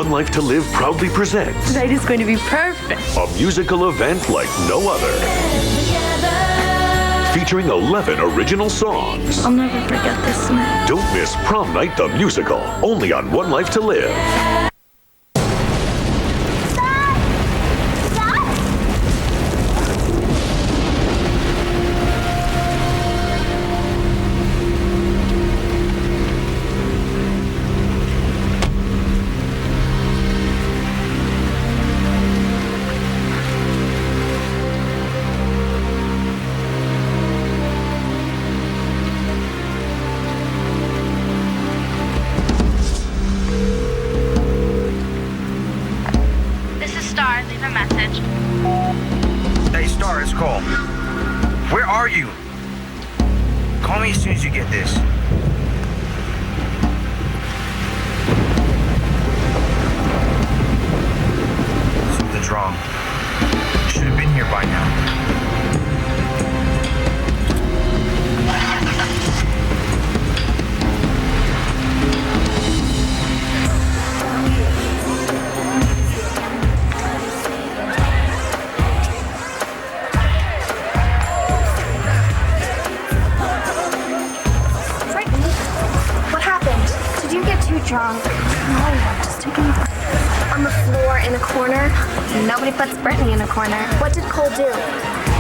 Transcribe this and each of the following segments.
One Life to Live proudly presents Tonight is going to be perfect. a musical event like no other. Featuring 11 original songs. I'll never forget this night. Don't miss Prom Night the Musical, only on One Life to Live. This is Star. Leave a message. Hey, Star, it's Cole. Where are you? Call me as soon as you get this. Something's wrong. Should have been here by now. What happened? Did you get too drunk? No, I'm just taking a breath. On the floor in a corner? Nobody puts Brittany in a corner. What did Cole do?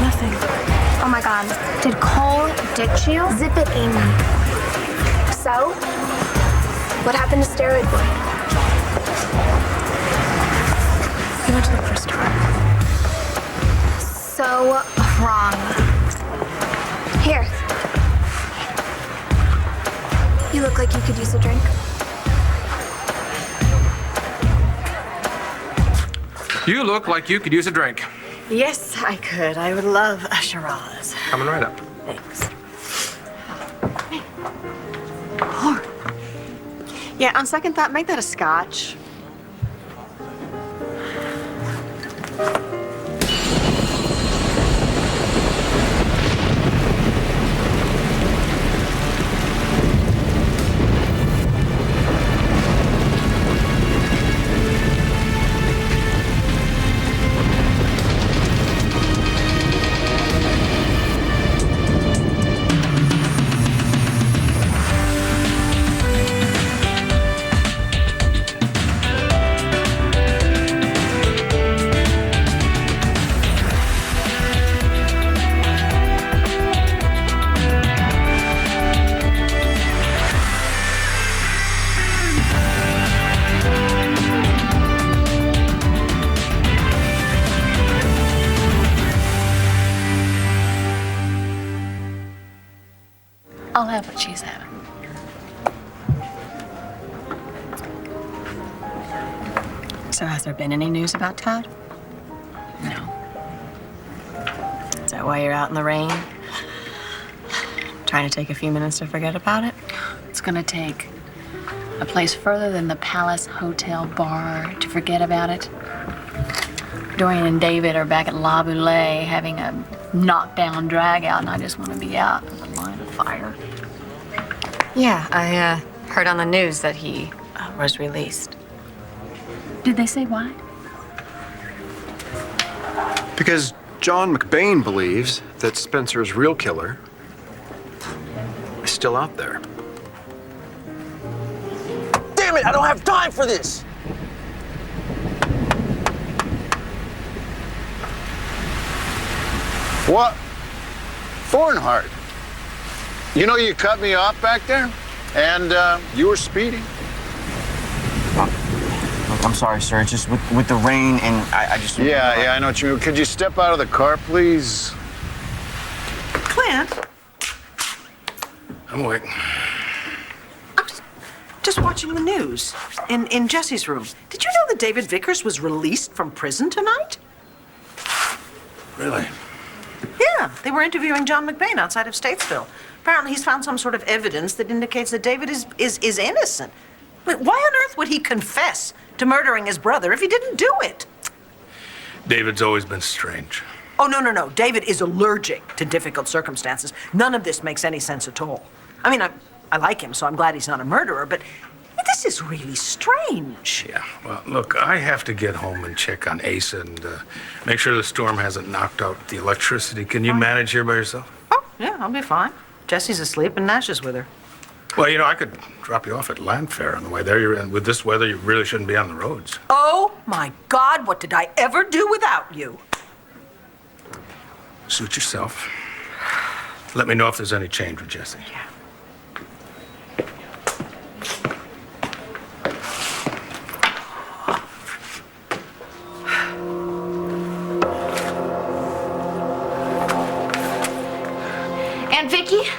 Nothing. Oh my god. Did Cole ditch you? Zip it, Amy. So? What happened to Steroid Boy? He went to look for Star. So wrong. Here. You look like you could use a drink. You look like you could use a drink. Yes, I could. I would love a Shiraz. Coming right up. Thanks. Yeah, on second thought, make that a scotch. I'll have what she's having. So has there been any news about Todd? No. Is that why you're out in the rain? Trying to take a few minutes to forget about it? It's gonna take a place further than the Palace Hotel bar to forget about it. Dorian and David are back at La Boulée having a knockdown drag out, and I just want to be out of the line of fire. Yeah, I heard on the news that he was released. Did they say why? Because John McBain believes that Spencer's real killer is still out there. Damn it, I don't have time for this! What? Thornhart. You know, you cut me off back there, and you were speeding. I'm sorry, sir. It's just with the rain and I just... Yeah, I know what you mean. Could you step out of the car, please? Clint, I'm awake. I was just watching the news in Jesse's room. Did you know that David Vickers was released from prison tonight? Really? Yeah, they were interviewing John McBain outside of Statesville. Apparently he's found some sort of evidence that indicates that David is innocent. But why on earth would he confess to murdering his brother if he didn't do it? David's always been strange. Oh, no. David is allergic to difficult circumstances. None of this makes any sense at all. I mean, I like him, so I'm glad he's not a murderer, but This is really strange. Yeah, well, look, I have to get home and check on Asa and make sure the storm hasn't knocked out the electricity. Can you manage here by yourself? Oh, yeah, I'll be fine. Jessie's asleep and Nash is with her. Well, you know, I could drop you off at Landfair on the way there. And with this weather, you really shouldn't be on the roads. Oh, my God, what did I ever do without you? Suit yourself. Let me know if there's any change with Jessie. Yeah. Aunt Vicky?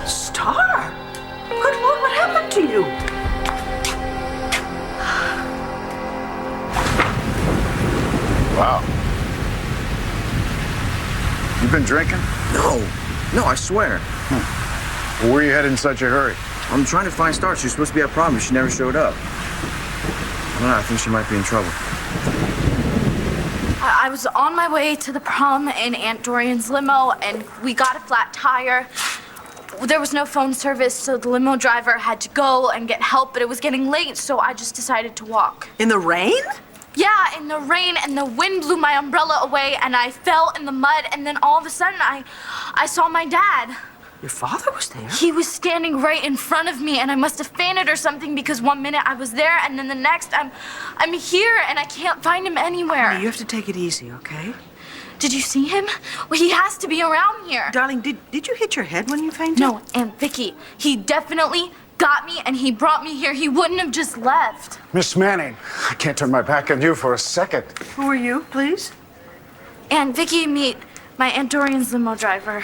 Star? Good Lord, what happened to you? Wow. You been drinking? No, I swear. Well, where you headed in such a hurry? I'm trying to find Star. She's supposed to be at prom, but she never showed up. I don't know, I think she might be in trouble. I was on my way to the prom in Aunt Dorian's limo, and we got a flat tire. There was no phone service, so the limo driver had to go and get help, but it was getting late, so I just decided to walk. In the rain? Yeah, in the rain, and the wind blew my umbrella away, and I fell in the mud, and then all of a sudden, I saw my dad. Your father was there? He was standing right in front of me, and I must have fainted or something because one minute I was there, and then the next I'm here, and I can't find him anywhere. Honey, you have to take it easy, okay? Did you see him? Well, he has to be around here. Darling, did you hit your head when you fainted? No, Aunt Vicky, he definitely got me, and he brought me here. He wouldn't have just left. Miss Manning, I can't turn my back on you for a second. Who are you, please? Aunt Vicky, meet my Aunt Dorian's limo driver.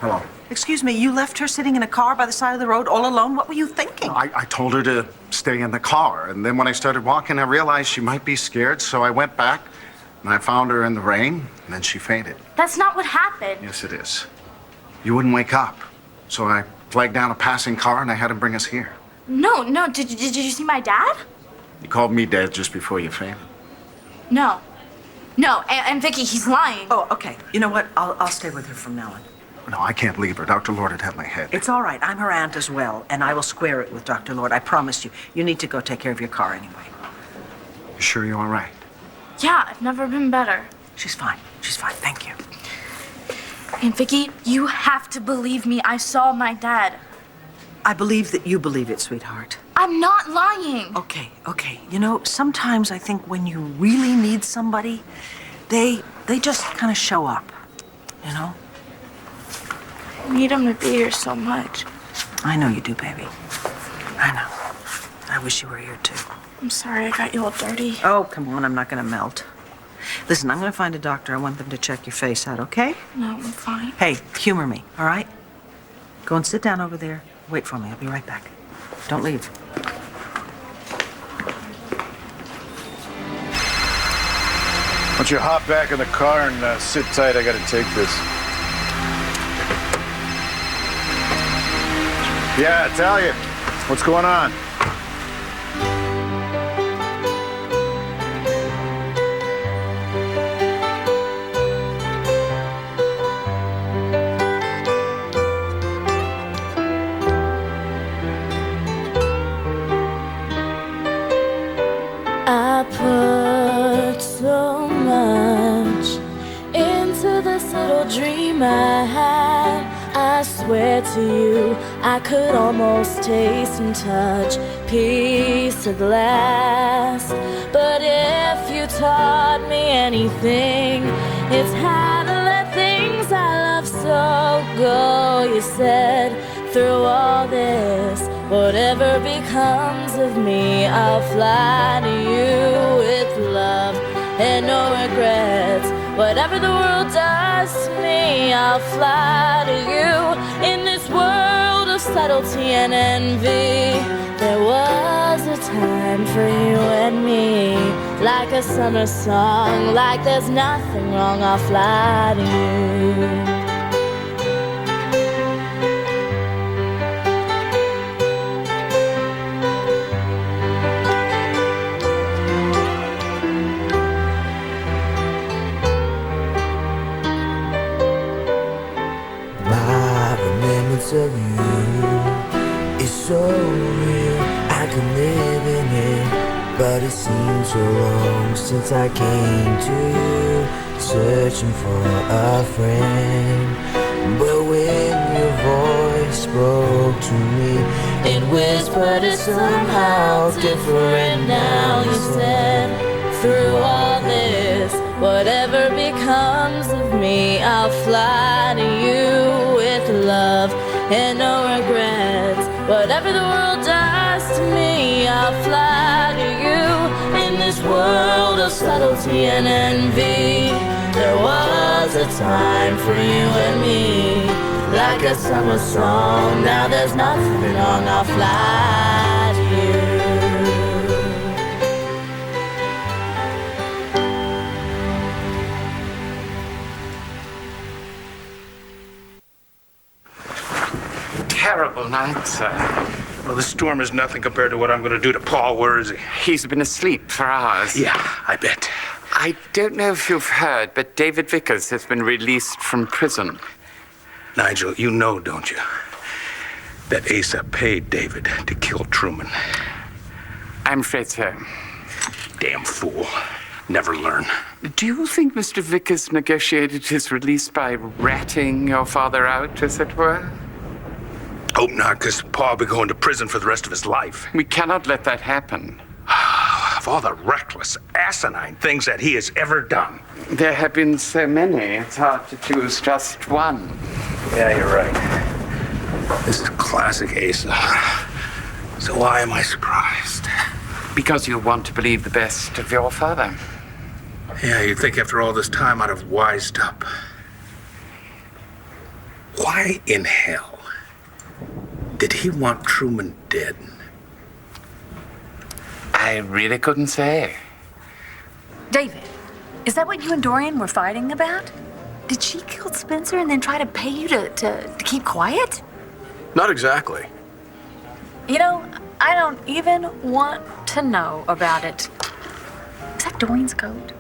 Hello. Excuse me, you left her sitting in a car by the side of the road all alone? What were you thinking? I told her to stay in the car, and then when I started walking, I realized she might be scared, so I went back, and I found her in the rain, and then she fainted. That's not what happened. Yes, it is. You wouldn't wake up, so I flagged down a passing car, and I had him bring us here. No, did you see my dad? You called me dead just before you fainted. No, Aunt Vicky, he's lying. Oh, okay. You know what? I'll stay with her from now on. No, I can't leave her. Dr. Lord would have my head. It's all right. I'm her aunt as well, and I will square it with Dr. Lord. I promise you. You need to go take care of your car anyway. You sure you're all right? Yeah, I've never been better. She's fine. She's fine. Thank you. Aunt Vicky, you have to believe me. I saw my dad. I believe that you believe it, sweetheart. I'm not lying. Okay. You know, sometimes I think when you really need somebody, they just kind of show up, you know? I need him to be here so much. I know you do, baby. I know. I wish you were here, too. I'm sorry I got you all dirty. Oh, come on. I'm not going to melt. Listen, I'm going to find a doctor. I want them to check your face out, okay? No, I'm fine. Hey, humor me, all right? Go and sit down over there. Wait for me. I'll be right back. Don't leave. Why don't you hop back in the car and sit tight? I gotta take this. Yeah, Talia. What's going on? I put so much into this little dream I had. I swear to you, I could almost taste and touch peace at last. But if you taught me anything, it's how to let things I love so go. You said, through all this, whatever becomes of me, I'll fly to you with love and no regrets. Whatever the world does to me, I'll fly to you. In this world of subtlety and envy, there was a time for you and me. Like a summer song, like there's nothing wrong, I'll fly to you. My remembrance of you is so real. But it seems so long since I came to you, searching for a friend. But when your voice spoke to me, it whispered it somehow different. Now you said, through all this, whatever becomes of me, I'll fly to you with love and no regrets. Whatever the world does to me, I'll fly to you. In this world of subtlety and envy, there was a time for you and me, like a summer song. Now there's nothing on, I'll fly to you. Terrible night, sir. Well, the storm is nothing compared to what I'm going to do to Paul. Where is he? He's been asleep for hours. Yeah, I bet. I don't know if you've heard, but David Vickers has been released from prison. Nigel, you know, don't you, that Asa paid David to kill Truman? I'm afraid so. Damn fool. Never learn. Do you think Mr. Vickers negotiated his release by ratting your father out, as it were? Hope not, because Paul will be going to prison for the rest of his life. We cannot let that happen. Of all the reckless, asinine things that he has ever done. There have been so many, it's hard to choose just one. Yeah, you're right. This is classic Asa. So why am I surprised? Because you want to believe the best of your father. Yeah, you'd think after all this time I'd have wised up. Why in hell did he want Truman dead? I really couldn't say. David, is that what you and Dorian were fighting about? Did she kill Spencer and then try to pay you to keep quiet? Not exactly. You know, I don't even want to know about it. Is that Dorian's coat?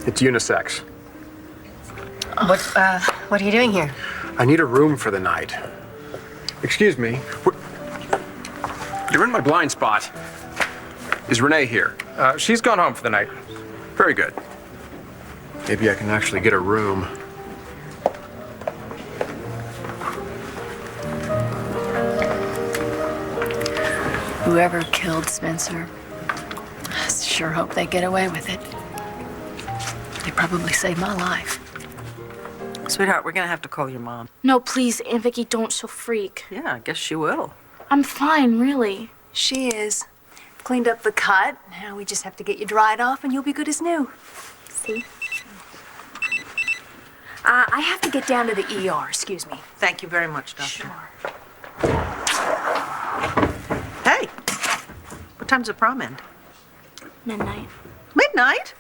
It's unisex. What are you doing here? I need a room for the night. Excuse me. You're in my blind spot. Is Renee here? She's gone home for the night. Very good. Maybe I can actually get a room. Whoever killed Spencer, I sure hope they get away with it. They probably saved my life. Sweetheart, we're gonna have to call your mom. No, please, Aunt Vicky, don't. She'll freak. Yeah, I guess she will. I'm fine, really. She is. Cleaned up the cut. Now we just have to get you dried off and you'll be good as new. See? I have to get down to the ER, excuse me. Thank you very much, Doctor. Sure. Hey, what time's the prom end? Midnight. Midnight?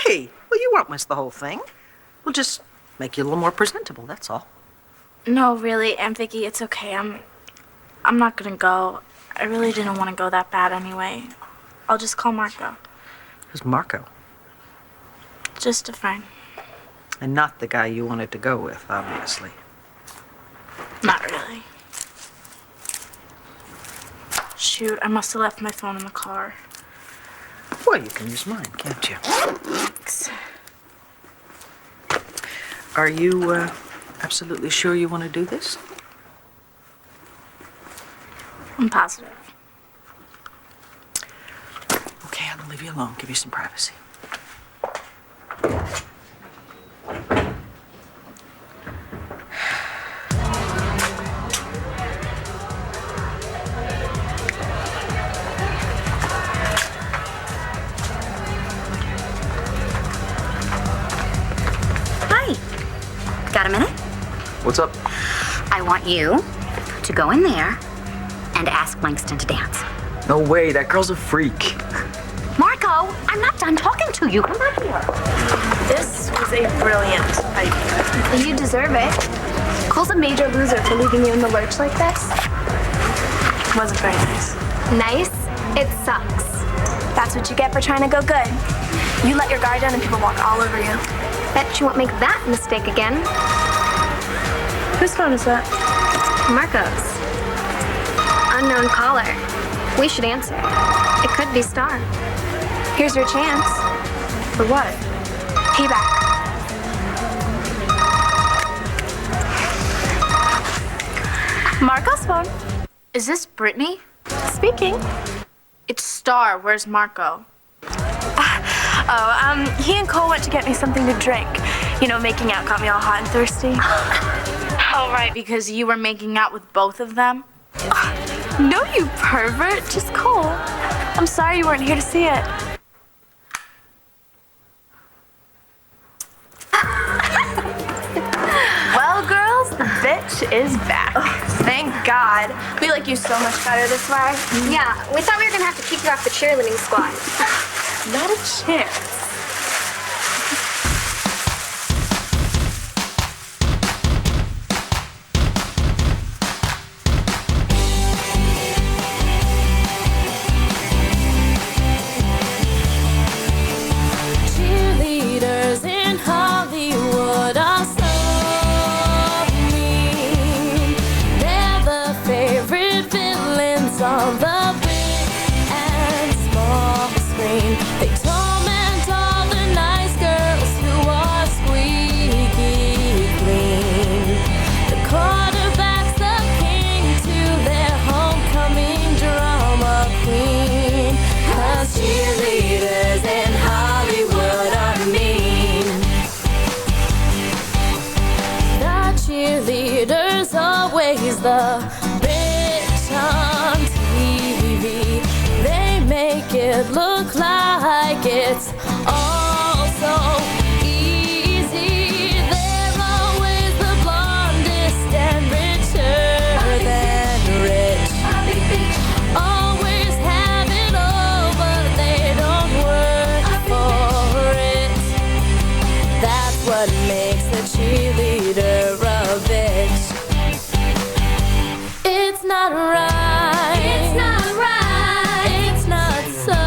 Hey, well, you won't miss the whole thing. We'll just make you a little more presentable, that's all. No, really, Aunt Vicky, it's okay. I'm not gonna go. I really didn't want to go that bad anyway. I'll just call Marco. Who's Marco? Just a friend. And not the guy you wanted to go with, obviously. Not really. Shoot, I must have left my phone in the car. Well, you can use mine, can't you? Thanks. Are you absolutely sure you want to do this? I'm positive. Okay, I'll leave you alone. Give you some privacy. Hi. Got a minute? What's up? I want you to go in there and ask Langston to dance. No way, that girl's a freak. Marco, I'm not done talking to you. Come back here. This was a brilliant idea. You deserve it. Cole's a major loser for leaving you in the lurch like this. Wasn't very nice. Nice? It sucks. That's what you get for trying to go good. You let your guard down and people walk all over you. Bet you won't make that mistake again. Whose phone is that? Marco's. Unknown caller. We should answer. It could be Star. Here's your chance. For what? Payback. Marco's phone. Is this Brittany? Speaking. It's Star. Where's Marco? He and Cole went to get me something to drink. You know, making out got me all hot and thirsty. Oh, right, because you were making out with both of them? No, you pervert. Just Cole. I'm sorry you weren't here to see it. Well, girls, the bitch is back. Thank God. We like you so much better this way. Yeah, we thought we were gonna have to kick you off the cheerleading squad. Not a chance. Cheerleaders in Hollywood are so mean. They're the favorite villains on the big and small screen. They torment all the nice girls who are squeaky clean. The quarterback's the king to their homecoming drama queen. 'Cause cheerleaders in Hollywood are mean. The cheerleader's always the bitch on TV. They make it look like it's all so easy. They're always the blondest and richer than rich. Always have it all, but they don't work for it. That's what makes a cheerleader a bitch. It's not right. It's not right. It's not so.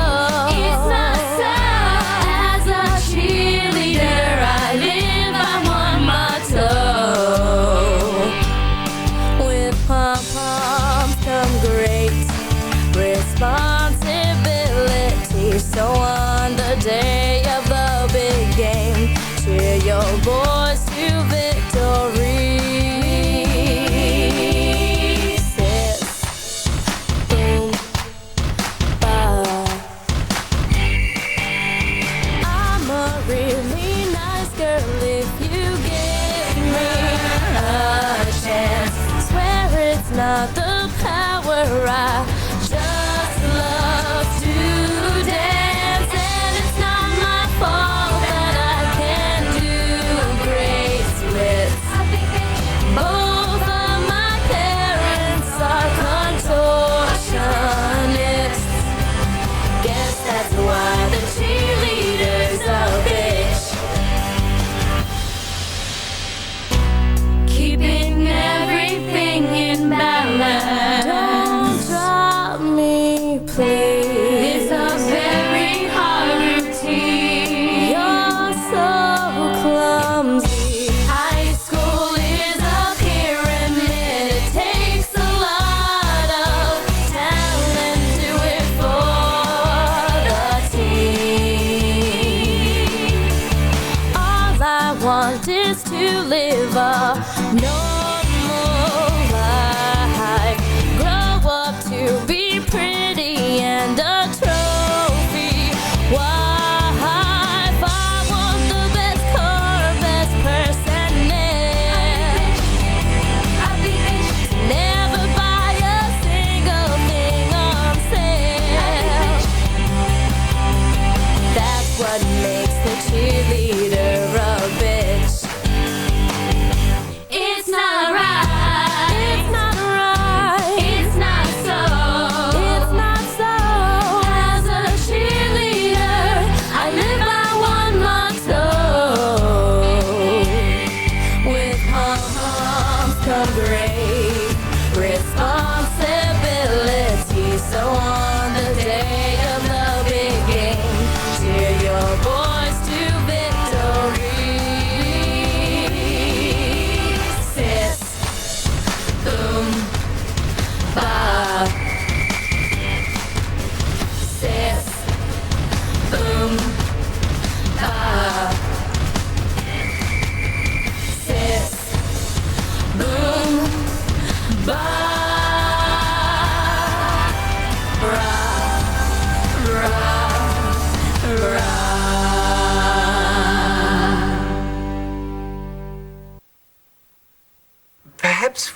It's not so. As a cheerleader, I live by one motto. With pom-poms come great responsibility. So on the day of the big game, cheer your boys to victory. Sis, boom, ba. I'm a really nice girl if you give me a chance. Swear it's not the power, I just love to dance. And it's not my fault that I can do great splits. Both of my parents are contortionists. Guess that's why the cheerleader's a bitch. Keeping everything in balance. Don't drop me, please. It's a very hard routine. You're so clumsy. High school is a pyramid. It takes a lot of talent to do it for the team. All I want is to live a normal life. Grow up to be pretty and a trophy wife. I want the best car, best personnel. Never buy a single thing on sale. That's what makes the cheerleader a bitch.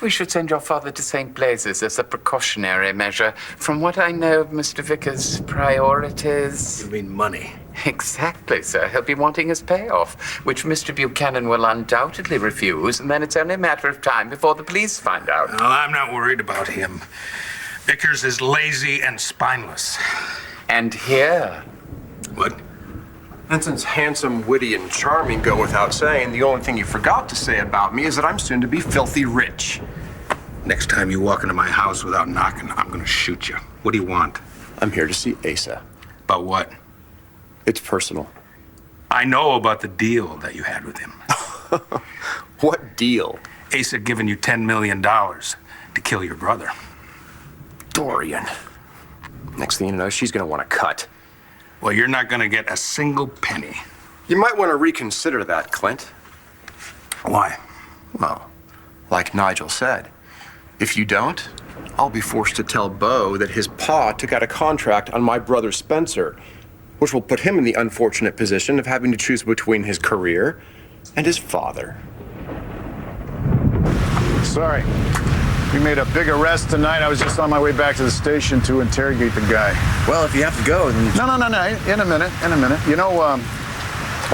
we should send your father to St. Blazes as a precautionary measure. From what I know of Mr. Vickers' priorities... You mean money? Exactly, sir. He'll be wanting his payoff, which Mr. Buchanan will undoubtedly refuse, and then it's only a matter of time before the police find out. Well, I'm not worried about him. Vickers is lazy and spineless. And here... What? Vincent's handsome, witty, and charming go without saying. The only thing you forgot to say about me is that I'm soon to be filthy rich. Next time you walk into my house without knocking, I'm gonna shoot you. What do you want? I'm here to see Asa. About what? It's personal. I know about the deal that you had with him. What deal? Asa giving you $10 million to kill your brother. Dorian. Next thing you know, she's gonna want to cut. Well, you're not gonna get a single penny. You might want to reconsider that, Clint. Why? Well, like Nigel said, if you don't, I'll be forced to tell Bo that his pa took out a contract on my brother Spencer, which will put him in the unfortunate position of having to choose between his career and his father. Sorry. We made a big arrest tonight. I was just on my way back to the station to interrogate the guy. Well, if you have to go, then... No. In a minute. You know, a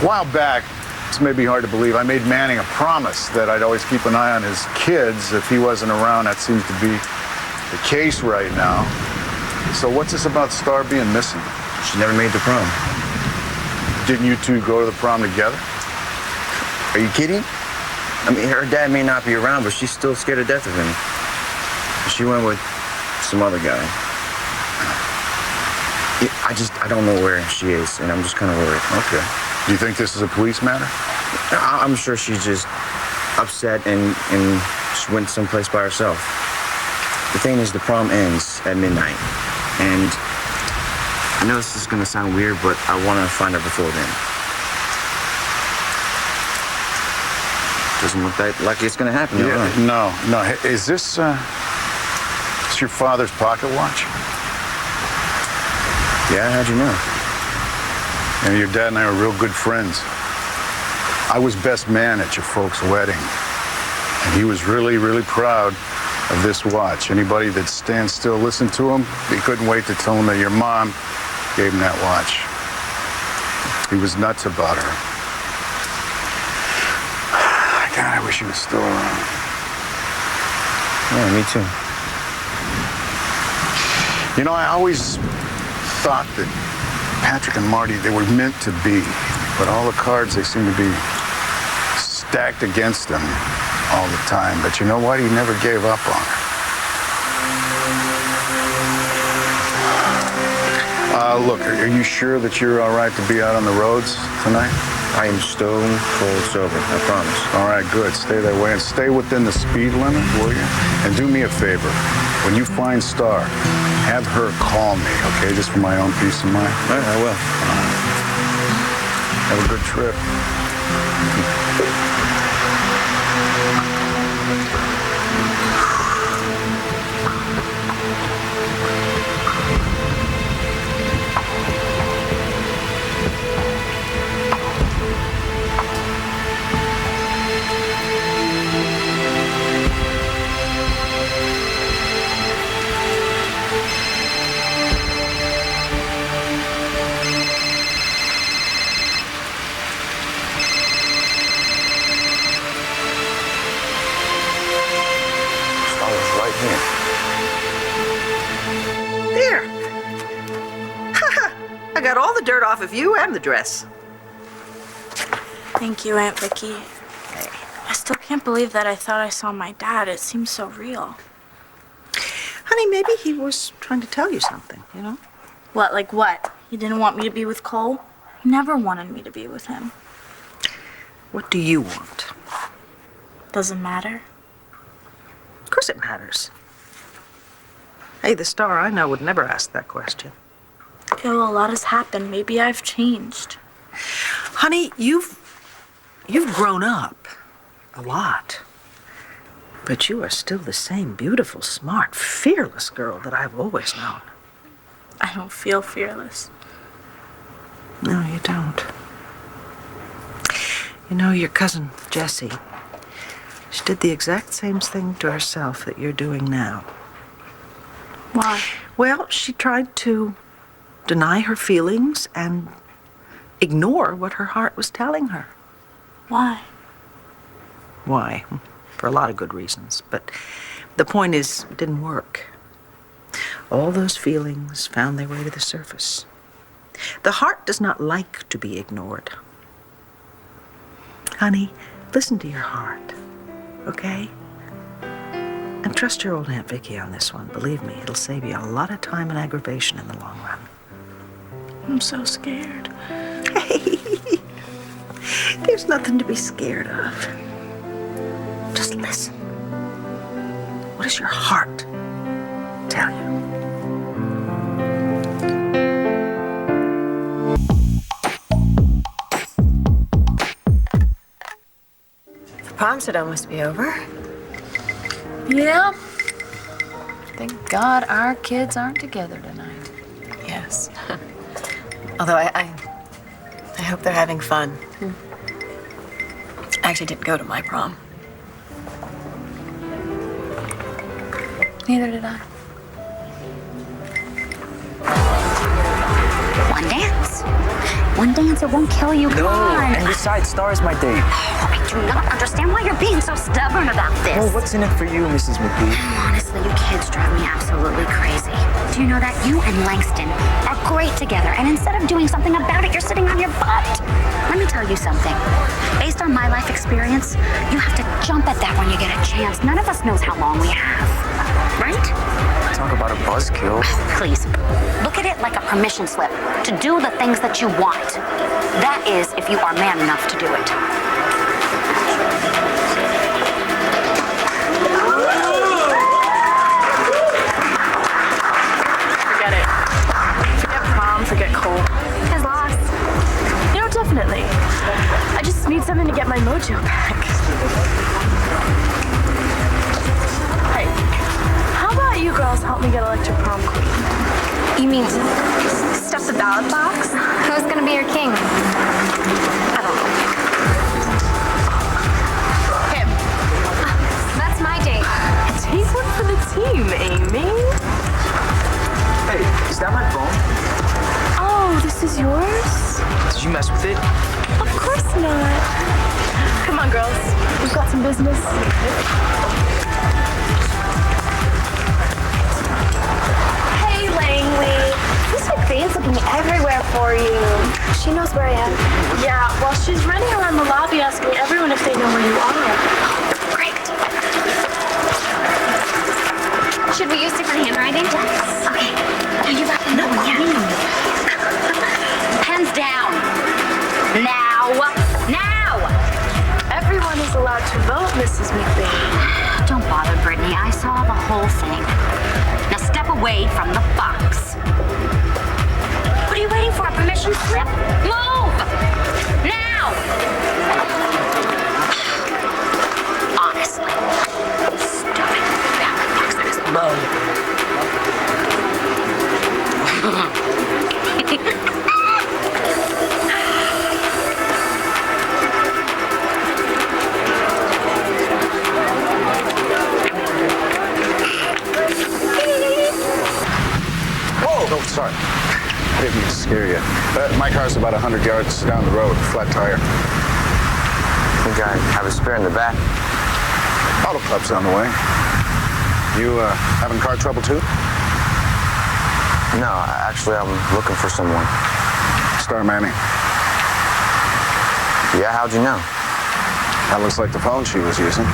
while back, this may be hard to believe, I made Manning a promise that I'd always keep an eye on his kids if he wasn't around. That seems to be the case right now. So what's this about Star being missing? She never made the prom. Didn't you two go to the prom together? Are you kidding? I mean, her dad may not be around, but she's still scared to death of him. She went with some other guy. I don't know where she is, and I'm just kind of worried. Okay. Do you think this is a police matter? I'm sure she's just upset and she went someplace by herself. The thing is, the prom ends at midnight, and I know this is gonna sound weird, but I want to find her before then. Doesn't look like it's gonna happen. Yeah, no. Is this your father's pocket watch? Yeah, how'd you know? And your dad and I are real good friends. I was best man at your folks' wedding, and he was really, really proud of this watch. Anybody that stands still, listen to him, he couldn't wait to tell him that your mom gave him that watch. He was nuts about her. God, I wish he was still around. Yeah, me too. You know, I always thought that Patrick and Marty, they were meant to be, but all the cards, they seem to be stacked against them all the time. But you know what? He never gave up on her. Look, are you sure that you're all right to be out on the roads tonight? I am stone cold sober, I promise. All right, good. Stay that way and stay within the speed limit, will you? And do me a favor. When you find Star, have her call me, okay? Just for my own peace of mind. All right, I will. Have a good trip. There. I got all the dirt off of you and the dress. Thank you, Aunt Vicky. I still can't believe that I thought I saw my dad. It seems so real. Honey, maybe he was trying to tell you something, you know? What, like what? He didn't want me to be with Cole? He never wanted me to be with him. What do you want? Doesn't matter. Of course it matters. Hey, the Star I know would never ask that question. Yeah, well, a lot has happened. Maybe I've changed. Honey, you've grown up. A lot. But you are still the same beautiful, smart, fearless girl that I've always known. I don't feel fearless. No, you don't. You know, your cousin, Jessie, She did the exact same thing to herself that you're doing now. Why? Well, she tried to deny her feelings and ignore what her heart was telling her. Why? Why? For a lot of good reasons. But the point is, it didn't work. All those feelings found their way to the surface. The heart does not like to be ignored. Honey, listen to your heart, okay? And trust your old Aunt Vicky on this one. Believe me, it'll save you a lot of time and aggravation in the long run. I'm so scared. Hey, there's nothing to be scared of. Just listen. What does your heart tell you? The prom sit must be over. Yeah. Thank God our kids aren't together tonight. Yes. Although I hope they're having fun. I actually didn't go to my prom. Neither did I. One dance. One dance, it won't kill you. Come on. And besides, Star is my date. I do not understand why you're being so stubborn about this. Well, what's in it for you, Mrs. McBee? Honestly, you kids drive me absolutely crazy. Do you know that you and Langston are great together, and instead of doing something about it, you're sitting on your butt? Let me tell you something. Based on my life experience, you have to jump at that when you get a chance. None of us knows how long we have. Right? Talk about a buzzkill. Please, look at it like a permission slip to do the things that you want. That is, if you are man enough to do it. Forget it. Forget prom, forget Cole. His loss. You know, definitely. I just need something to get my mojo back. Hey, how about you girls help me get elected prom queen? You mean stuff the ballot box? Who's gonna be your king? I don't know. Him. That's my date. Take one for the team, Amy. Hey, is that my phone? Oh, this is yours? Did you mess with it? Of course not. Come on, girls. We've got some business. Hey, Langley. Miss McBain's looking everywhere for you. She knows where I am. Yeah, well, she's running around the lobby asking everyone if they know where you are. Great. Should we use different handwriting? Yes. Okay. Are you writing that one? Yeah. Pens down. Now. Now. Everyone is allowed to vote, Mrs. McBain. Don't bother, Brittany. I saw the whole thing. Now step away from the box. What are you waiting for? A permission slip? Move! Now! Honestly. Stupid ballot box that is low. Oh, sorry. I didn't mean to scare you. My car's about 100 yards down the road, flat tire. I think I have a spare in the back. Auto club's on the way. You having car trouble too? No, actually, I'm looking for someone. Star Manning. Yeah, how'd you know? That looks like the phone she was using.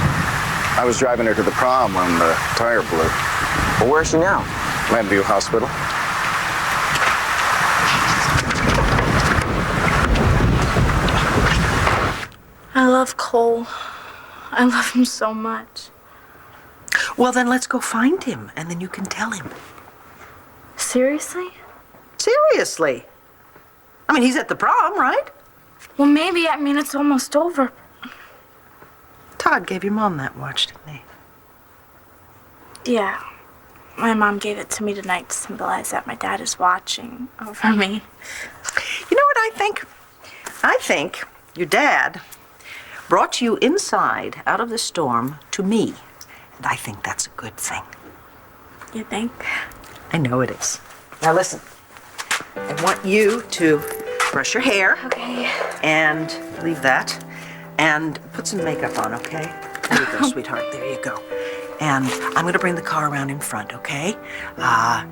I was driving her to the prom when the tire blew. Well, where is she now? Landview Hospital. I love Cole. I love him so much. Well, then let's go find him, and then you can tell him. Seriously? Seriously. I mean, he's at the prom, right? Well, maybe. I mean, it's almost over. Todd gave your mom that watch, didn't he? Yeah. My mom gave it to me tonight to symbolize that my dad is watching over me. You know what I think? I think your dad brought you inside out of the storm to me. And I think that's a good thing. You think? I know it is. Now listen, I want you to brush your hair. Okay. And leave that. And put some makeup on, okay? There you go, sweetheart. There you go. And I'm going to bring the car around in front, okay?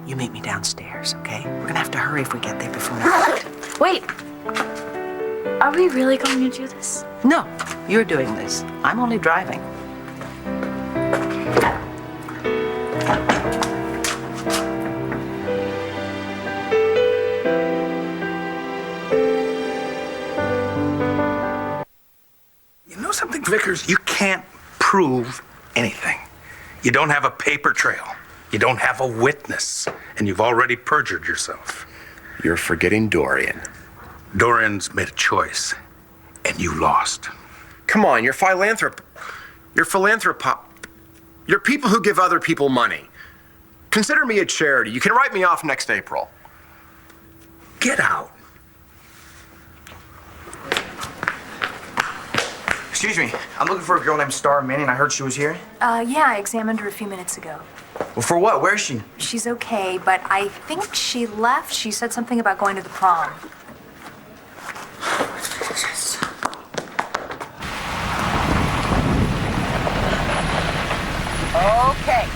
You meet me downstairs, okay? We're going to have to hurry if we get there before night. Wait. Are we really going to do this? No, you're doing this. I'm only driving. You know something, Vickers? You can't prove anything. You don't have a paper trail. You don't have a witness. And you've already perjured yourself. You're forgetting Dorian. Dorian's made a choice, and you lost. Come on, you're philanthropist. You're You're people who give other people money. Consider me a charity. You can write me off next April. Get out. Excuse me, I'm looking for a girl named Star Manning. I heard she was here. Yeah, I examined her a few minutes ago. Well, for what? Where is she? She's okay, but I think she left. She said something about going to the prom. Okay.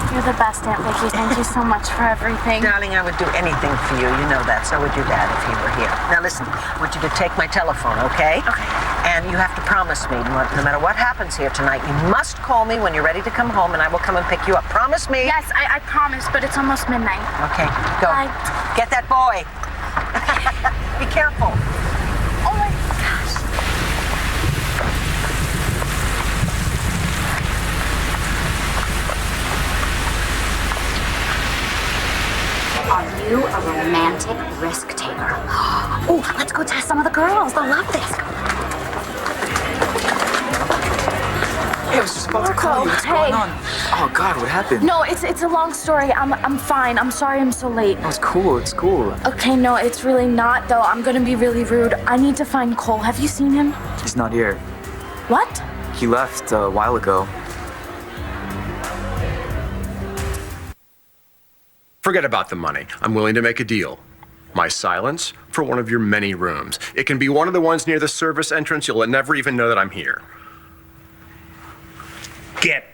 You're the best, Aunt Vicky. Thank you so much for everything. Darling, I would do anything for you. You know that. So would your dad if he were here. Now listen, I want you to take my telephone, okay? Okay. And you have to promise me, no matter what happens here tonight, you must call me when you're ready to come home, and I will come and pick you up. Promise me? Yes, I promise, but it's almost midnight. Okay, go. Bye. Get that boy. Be careful. Oh my gosh. Are you a romantic risk taker? Oh, let's go test some of the girls. They'll love this. Hey, I was just about to call you. What's going on? Oh, God, what happened? No, it's a long story. I'm fine. I'm sorry I'm so late. Oh, it's cool. It's cool. Okay, no, it's really not, though. I'm gonna be really rude. I need to find Cole. Have you seen him? He's not here. What? He left a while ago. Forget about the money. I'm willing to make a deal. My silence for one of your many rooms. It can be one of the ones near the service entrance. You'll never even know that I'm here. Get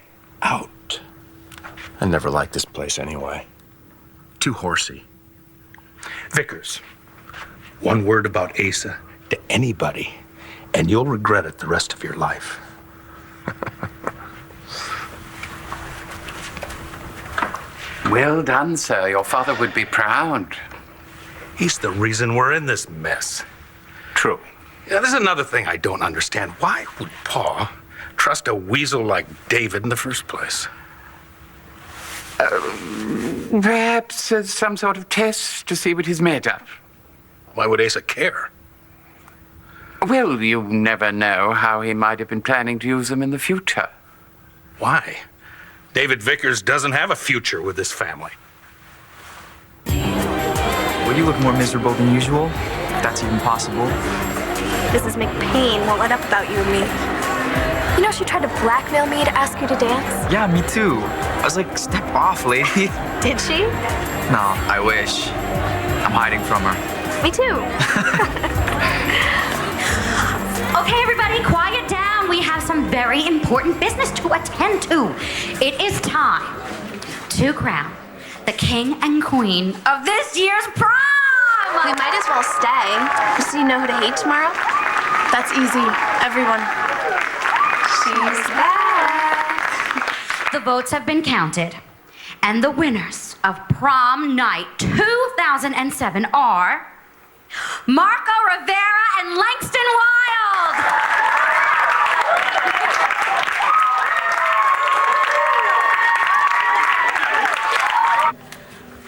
out. I never liked this place anyway. Too horsey. Vickers, one word about Asa to anybody, and you'll regret it the rest of your life. Well done, sir. Your father would be proud. He's the reason we're in this mess. True. Yeah, there's another thing I don't understand. Why would Pa trust a weasel like David in the first place? Perhaps as some sort of test to see what he's made of. Why would Asa care? Well, you never know how he might have been planning to use them in the future. Why? David Vickers doesn't have a future with this family. Well, you look more miserable than usual, if that's even possible. Mrs. McPain won't let up without you and me. You know, she tried to blackmail me to ask you to dance. Yeah, me too. I was like, step off, lady. Did she? No, I wish. I'm hiding from her. Me too. Okay, everybody, quiet down. We have some very important business to attend to. It is time to crown the king and queen of this year's prom. We might as well stay. So you know who to hate tomorrow? That's easy. Everyone. She's back. The votes have been counted, and the winners of prom night 2007 are Marco Rivera and Langston Wild.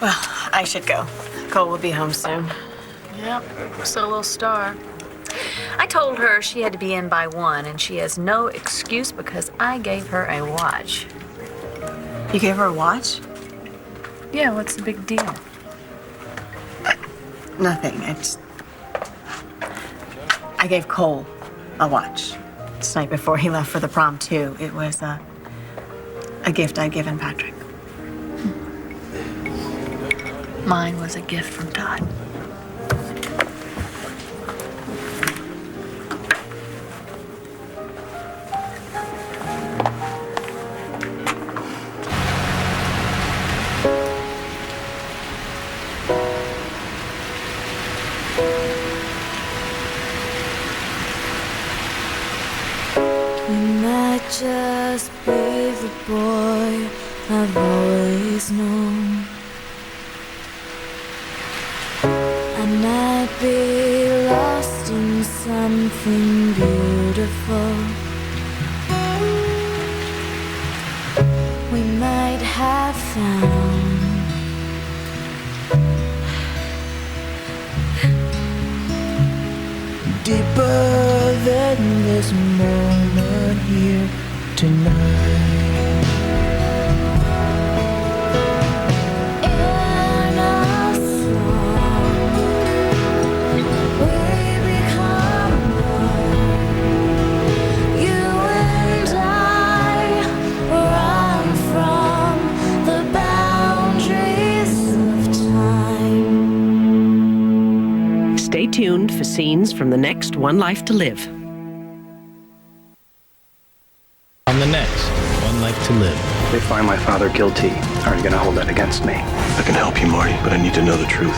Well, I should go. Cole will be home soon. Yep, so little Star. I told her she had to be in by 1, and she has no excuse because I gave her a watch. You gave her a watch? Yeah, what's the big deal? Nothing. I gave Cole a watch. This night before he left for the prom, too. It was a gift I'd given Patrick. Mine was a gift from Todd. Just be the boy I've always known. I might be lost in something beautiful. We might have found deeper than this moment here tonight. In a song, we become one. You and I run from the boundaries of time. Stay tuned for scenes from the next One Life to Live. On the next One Life to Live. They find my father guilty. Are you going to hold that against me? I can help you, Marty, but I need to know the truth.